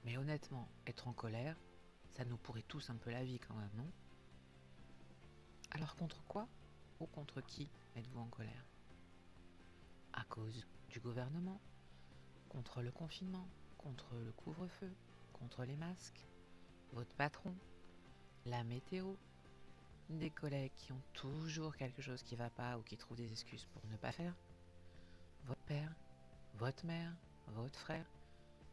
Mais honnêtement, être en colère, ça nous pourrit tous un peu la vie quand même, non? Alors contre quoi ou contre qui êtes-vous en colère? À cause du gouvernement, contre le confinement, contre le couvre-feu, contre les masques, votre patron, la météo, des collègues qui ont toujours quelque chose qui va pas ou qui trouvent des excuses pour ne pas faire, votre père, votre mère, votre frère,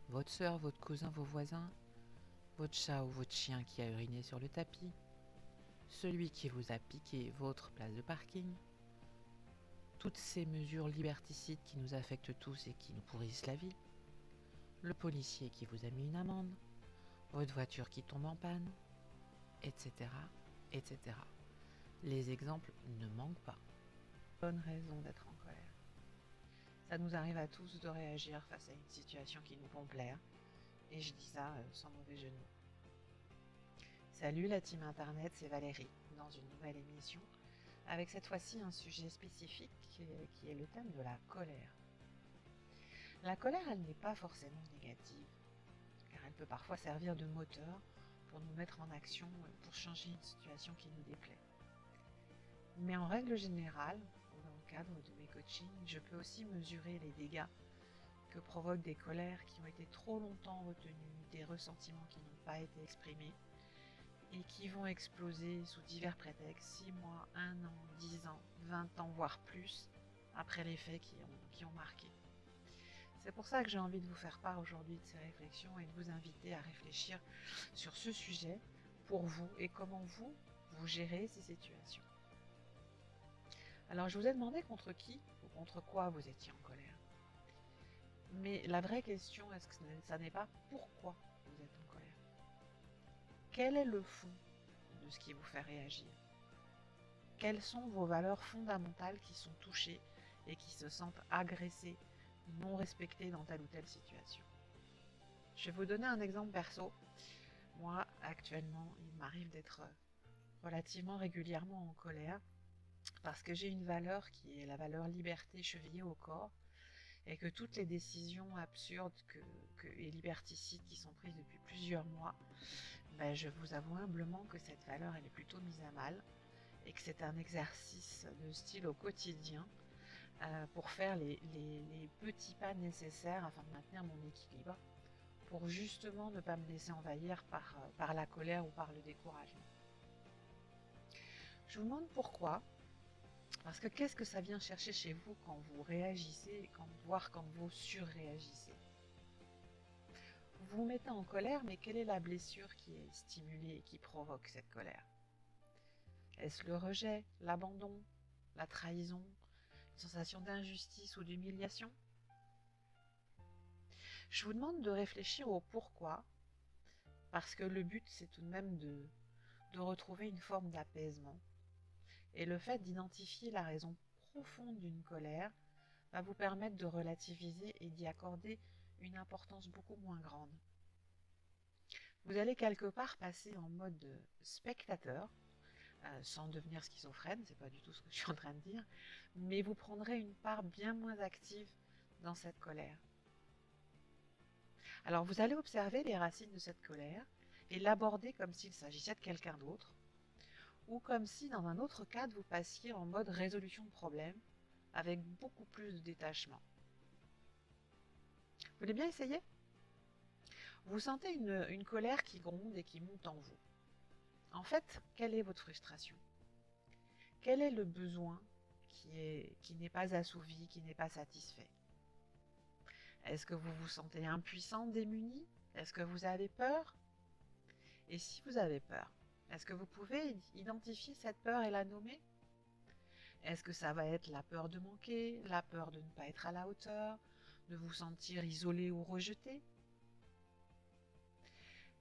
votre soeur, votre cousin, vos voisins, votre chat ou votre chien qui a uriné sur le tapis, celui qui vous a piqué votre place de parking, toutes ces mesures liberticides qui nous affectent tous et qui nous pourrissent la vie, le policier qui vous a mis une amende, votre voiture qui tombe en panne, etc., etc. Les exemples ne manquent pas. Bonne raison d'être en colère. Ça nous arrive à tous de réagir face à une situation qui nous complaire, et je dis ça sans mauvais jeu de mots. Salut la team internet, c'est Valérie, dans une nouvelle émission, avec cette fois-ci un sujet spécifique qui est le thème de la colère. La colère, elle n'est pas forcément négative, car elle peut parfois servir de moteur pour nous mettre en action, pour changer une situation qui nous déplaît. Mais en règle générale, dans le cadre de mes coachings, je peux aussi mesurer les dégâts que provoquent des colères qui ont été trop longtemps retenues, des ressentiments qui n'ont pas été exprimés et qui vont exploser sous divers prétextes 6 mois, 1 an, 10 ans, 20 ans, voire plus, après les faits qui ont marqué. C'est pour ça que j'ai envie de vous faire part aujourd'hui de ces réflexions et de vous inviter à réfléchir sur ce sujet pour vous et comment vous gérez ces situations. Alors je vous ai demandé contre qui ou contre quoi vous étiez en colère. Mais la vraie question, est-ce que ça n'est pas pourquoi vous êtes en colère? Quel est le fond de ce qui vous fait réagir? Quelles sont vos valeurs fondamentales qui sont touchées et qui se sentent agressées, non respectées dans telle ou telle situation? Je vais vous donner un exemple perso. Moi, actuellement, il m'arrive d'être relativement régulièrement en colère parce que j'ai une valeur qui est la valeur liberté chevillée au corps et que toutes les décisions absurdes et liberticides qui sont prises depuis plusieurs mois, je vous avoue humblement que cette valeur elle est plutôt mise à mal et que c'est un exercice de style au quotidien pour faire les petits pas nécessaires afin de maintenir mon équilibre, pour justement ne pas me laisser envahir par la colère ou par le découragement. Je vous demande pourquoi. Parce que qu'est-ce que ça vient chercher chez vous quand vous réagissez, voire quand vous surréagissez? Vous vous mettez en colère, mais quelle est la blessure qui est stimulée et qui provoque cette colère? Est-ce le rejet, l'abandon, la trahison, une sensation d'injustice ou d'humiliation? Je vous demande de réfléchir au pourquoi, parce que le but c'est tout de même de retrouver une forme d'apaisement. Et le fait d'identifier la raison profonde d'une colère va vous permettre de relativiser et d'y accorder une importance beaucoup moins grande. Vous allez quelque part passer en mode spectateur, sans devenir schizophrène, c'est pas du tout ce que je suis en train de dire, mais vous prendrez une part bien moins active dans cette colère. Alors vous allez observer les racines de cette colère et l'aborder comme s'il s'agissait de quelqu'un d'autre, ou comme si dans un autre cadre vous passiez en mode résolution de problème, avec beaucoup plus de détachement. Vous voulez bien essayer? Vous sentez une colère qui gronde et qui monte en vous. En fait, quelle est votre frustration? Quel est le besoin qui n'est pas assouvi, qui n'est pas satisfait? Est-ce que vous vous sentez impuissant, démuni? Est-ce que vous avez peur? Et si vous avez peur, est-ce que vous pouvez identifier cette peur et la nommer? Est-ce que ça va être la peur de manquer, la peur de ne pas être à la hauteur, de vous sentir isolé ou rejeté?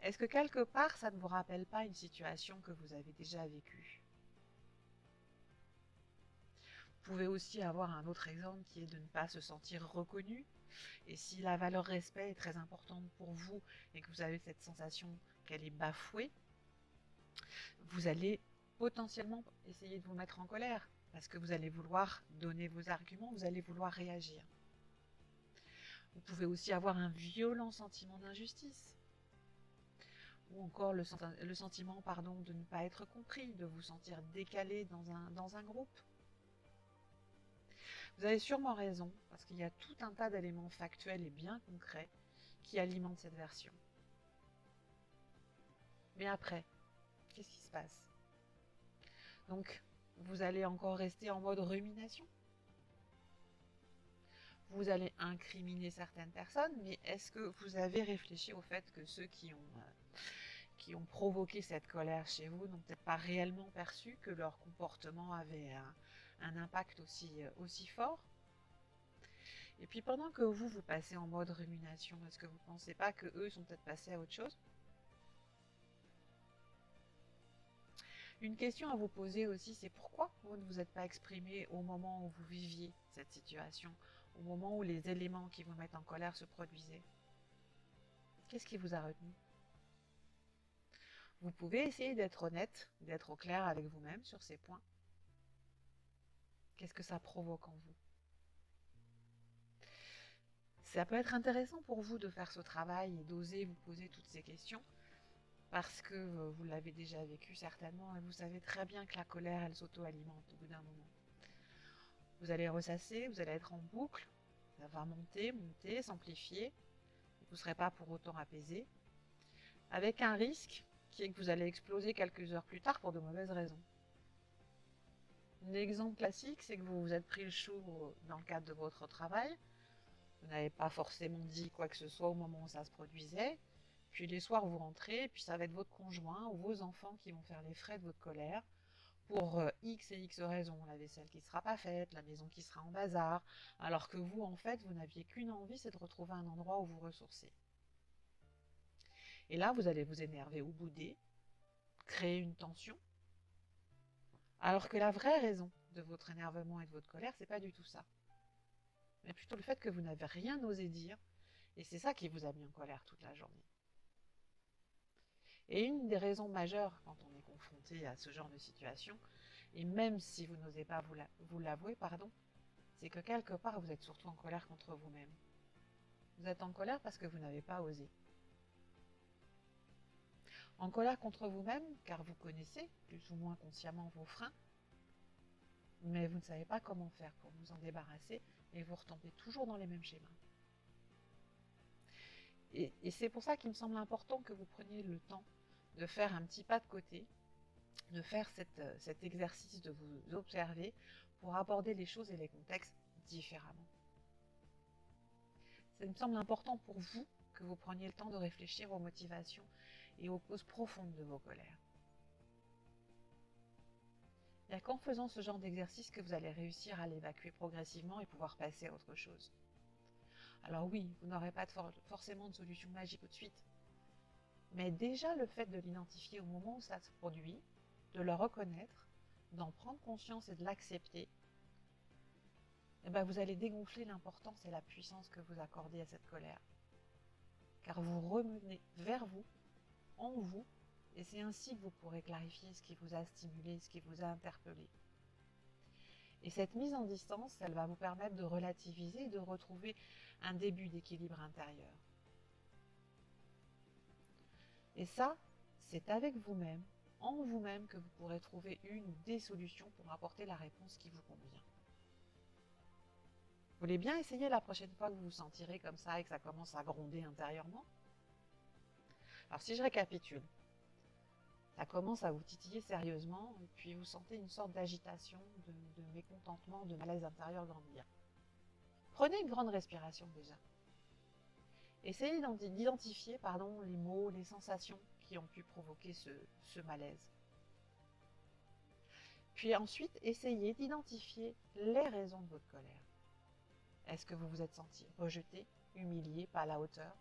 Est-ce que quelque part ça ne vous rappelle pas une situation que vous avez déjà vécue? Vous pouvez aussi avoir un autre exemple qui est de ne pas se sentir reconnu. Et si la valeur respect est très importante pour vous et que vous avez cette sensation qu'elle est bafouée, vous allez potentiellement essayer de vous mettre en colère parce que vous allez vouloir donner vos arguments, vous allez vouloir réagir. Vous pouvez aussi avoir un violent sentiment d'injustice. ou encore le sentiment pardon, de ne pas être compris, de vous sentir décalé dans un groupe. Vous avez sûrement raison, parce qu'il y a tout un tas d'éléments factuels et bien concrets qui alimentent cette version. Mais après, qu'est-ce qui se passe? Donc, vous allez encore rester en mode rumination? Vous allez incriminer certaines personnes, mais est-ce que vous avez réfléchi au fait que ceux qui ont provoqué cette colère chez vous n'ont peut-être pas réellement perçu que leur comportement avait un impact aussi fort? Et puis pendant que vous passez en mode rumination, est-ce que vous ne pensez pas que eux sont peut-être passés à autre chose? Une question à vous poser aussi, c'est pourquoi vous ne vous êtes pas exprimé au moment où vous viviez cette situation, au moment où les éléments qui vous mettent en colère se produisaient? Qu'est-ce qui vous a retenu? Vous pouvez essayer d'être honnête, d'être au clair avec vous-même sur ces points. Qu'est-ce que ça provoque en vous? Ça peut être intéressant pour vous de faire ce travail et d'oser vous poser toutes ces questions, parce que vous l'avez déjà vécu certainement et vous savez très bien que la colère, elle s'auto-alimente au bout d'un moment. Vous allez ressasser, vous allez être en boucle, ça va monter, s'amplifier, vous ne serez pas pour autant apaisé, avec un risque qui est que vous allez exploser quelques heures plus tard pour de mauvaises raisons. Un exemple classique, c'est que vous vous êtes pris le chou dans le cadre de votre travail, vous n'avez pas forcément dit quoi que ce soit au moment où ça se produisait, puis les soirs vous rentrez, puis ça va être votre conjoint ou vos enfants qui vont faire les frais de votre colère pour X et X raisons, la vaisselle qui ne sera pas faite, la maison qui sera en bazar, alors que vous, en fait, vous n'aviez qu'une envie, c'est de retrouver un endroit où vous ressourcer. Et là, vous allez vous énerver ou bouder, créer une tension, alors que la vraie raison de votre énervement et de votre colère, c'est pas du tout ça. Mais plutôt le fait que vous n'avez rien osé dire, et c'est ça qui vous a mis en colère toute la journée. Et une des raisons majeures quand on est confronté à ce genre de situation, et même si vous n'osez pas vous l'avouer, c'est que quelque part vous êtes surtout en colère contre vous-même. Vous êtes en colère parce que vous n'avez pas osé. En colère contre vous-même, car vous connaissez plus ou moins consciemment vos freins, mais vous ne savez pas comment faire pour vous en débarrasser et vous retombez toujours dans les mêmes schémas. Et c'est pour ça qu'il me semble important que vous preniez le temps de faire un petit pas de côté, de faire cet exercice de vous observer pour aborder les choses et les contextes différemment. Ça me semble important pour vous que vous preniez le temps de réfléchir aux motivations et aux causes profondes de vos colères. Il n'y a qu'en faisant ce genre d'exercice que vous allez réussir à l'évacuer progressivement et pouvoir passer à autre chose. Alors oui, vous n'aurez pas forcément de solution magique tout de suite, mais déjà le fait de l'identifier au moment où ça se produit, de le reconnaître, d'en prendre conscience et de l'accepter, vous allez dégonfler l'importance et la puissance que vous accordez à cette colère. Car vous remenez vers vous, en vous, et c'est ainsi que vous pourrez clarifier ce qui vous a stimulé, ce qui vous a interpellé. Et cette mise en distance, elle va vous permettre de relativiser et de retrouver un début d'équilibre intérieur. Et ça, c'est avec vous-même, en vous-même, que vous pourrez trouver une ou des solutions pour apporter la réponse qui vous convient. Vous voulez bien essayer la prochaine fois que vous vous sentirez comme ça et que ça commence à gronder intérieurement? Alors si je récapitule, ça commence à vous titiller sérieusement et puis vous sentez une sorte d'agitation, de mécontentement, de malaise intérieur grandir. Prenez une grande respiration déjà. Essayez d'identifier les mots, les sensations qui ont pu provoquer ce malaise. Puis ensuite, essayez d'identifier les raisons de votre colère. Est-ce que vous vous êtes senti rejeté, humilié, pas à la hauteur?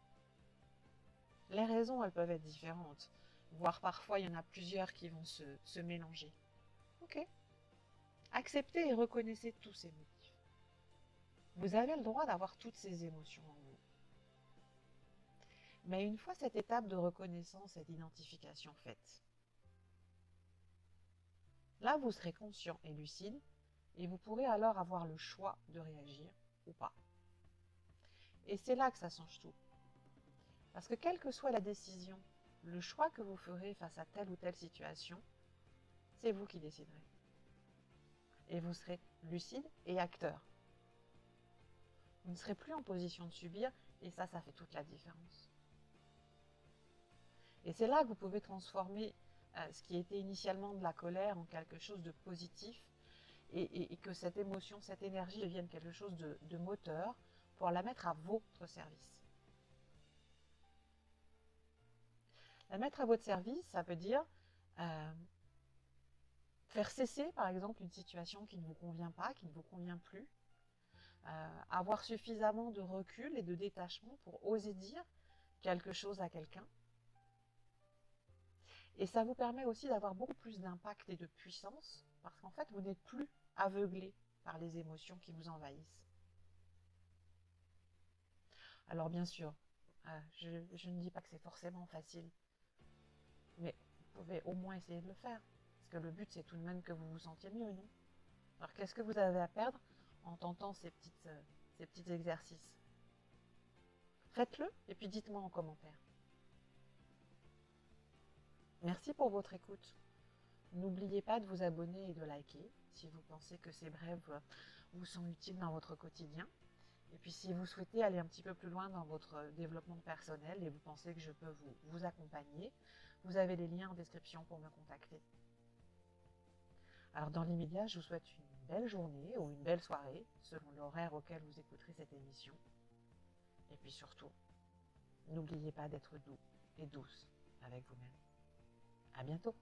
Les raisons, elles peuvent être différentes, voire parfois il y en a plusieurs qui vont se mélanger. Ok. Acceptez et reconnaissez tous ces motifs. Vous avez le droit d'avoir toutes ces émotions en vous. Mais une fois cette étape de reconnaissance et d'identification faite, là vous serez conscient et lucide et vous pourrez alors avoir le choix de réagir ou pas. Et c'est là que ça change tout. Parce que quelle que soit la décision le choix que vous ferez face à telle ou telle situation, c'est vous qui déciderez. Et vous serez lucide et acteur. Vous ne serez plus en position de subir, et ça fait toute la différence. Et c'est là que vous pouvez transformer ce qui était initialement de la colère en quelque chose de positif, et que cette émotion, cette énergie devienne quelque chose de moteur pour la mettre à votre service. La mettre à votre service, ça veut dire faire cesser, par exemple, une situation qui ne vous convient pas, qui ne vous convient plus, avoir suffisamment de recul et de détachement pour oser dire quelque chose à quelqu'un. Et ça vous permet aussi d'avoir beaucoup plus d'impact et de puissance, parce qu'en fait, vous n'êtes plus aveuglé par les émotions qui vous envahissent. Alors bien sûr, je ne dis pas que c'est forcément facile, mais vous pouvez au moins essayer de le faire, parce que le but, c'est tout de même que vous vous sentiez mieux, non? Alors qu'est-ce que vous avez à perdre en tentant ces petits exercices? Faites-le, et puis dites-moi en commentaire. Merci pour votre écoute. N'oubliez pas de vous abonner et de liker si vous pensez que ces brèves vous sont utiles dans votre quotidien. Et puis si vous souhaitez aller un petit peu plus loin dans votre développement personnel et vous pensez que je peux vous accompagner, vous avez les liens en description pour me contacter. Alors dans l'immédiat, je vous souhaite une belle journée ou une belle soirée, selon l'horaire auquel vous écouterez cette émission. Et puis surtout, n'oubliez pas d'être doux et douce avec vous-même. À bientôt!